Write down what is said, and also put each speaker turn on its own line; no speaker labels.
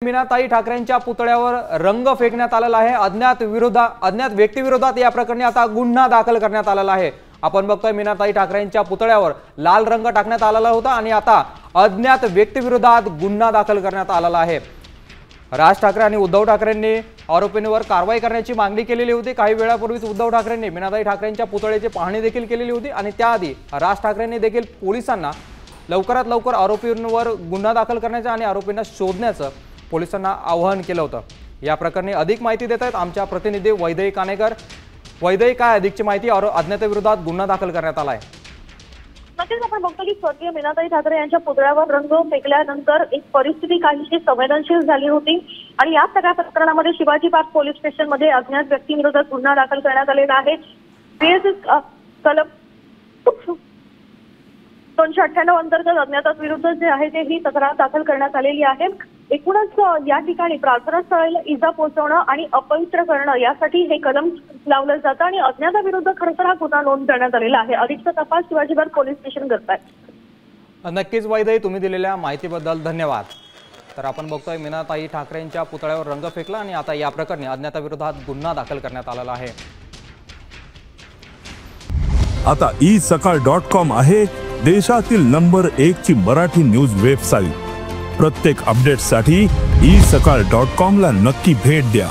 मीनाताई ठाकरेंच्या पुतळ्यावर रंग फेकण्यात आलेला आहे। अज्ञात व्यक्तीविरोधात या प्रकरणी आता गुन्हा दाखल करण्यात आलेला आहे। आपण बघतोय मीनाताई ठाकरेंच्या पुतळ्यावर लाल रंग टाकण्यात आलेला होता आणि आता अज्ञात व्यक्तीविरोधात गुन्हा दाखल करण्यात आलेला आहे। राज ठाकरे आणि उद्धव ठाकरेंनी आरोपींवर कारवाई करण्याची मागणी केलेली होती। काही वेळापूर्वीच उद्धव ठाकरेंनी मीनाताई ठाकरेंच्या पुतळ्याची पाहणी देखील केलेली होती आणि त्याआधी राज ठाकरेंनी देखील पोलिसांना लवकरात लवकर आरोपींवर गुन्हा दाखल करण्याचं आणि आरोपींना शोधण्याचं पोलिसांना आवाहन केलं होतं। या प्रकरणी अधिक माहिती देत आहेत आमच्या प्रतिनिधी वैदेही कानेकर। वैदेही, काय अधिकची माहिती? अज्ञाताविरोधात गुन्हा दाखल करण्यात आला आहे।
नक्कीच आपण बघतो की स्वर्गीय मीनाताई ठाकरे यांच्या पुतळ्यावर रंग फेकल्यानंतर एक परिस्थिती काहीशी संवेदनशील झाली होती आणि या सगळ्या प्रकरणामध्ये शिवाजी पार्क पोलीस स्टेशनमध्ये अज्ञात व्यक्तीविरोधात गुन्हा दाखल करण्यात आलेला आहे। कलम 298 अंतर्गत अज्ञाताविरुद्ध जे आहे ते ही तक्रार दाखल करण्यात आलेली आहे। एकूणच या ठिकाणी प्रार्थना स्थळाला इजा पोहोचवणं आणि अपवित्र करणं यासाठी हे कलम लावलं जातं आणि अज्ञाताविरुद्ध खरं तर हा गुन्हा नोंद करण्यात आलेला आहे। अधिकचा तपास शिवाजी पार्क पोलीस स्टेशन करत आहे।
नक्कीच वैदेही, तुम्ही दिलेल्या माहितीबद्दल धन्यवाद। तर आपण बघतोय मीनाताई ठाकरेंच्या पुतळ्यावर रंग फेकला आणि आता या प्रकरणी अज्ञाताविरोधात गुन्हा दाखल करण्यात आलेला आहे।
आता isakal.com आहे देशातील नंबर 1 ची मराठी न्यूज वेबसाईट। प्रत्येक अपडेटसाठी isakal.com ला नक्की भेट द्या।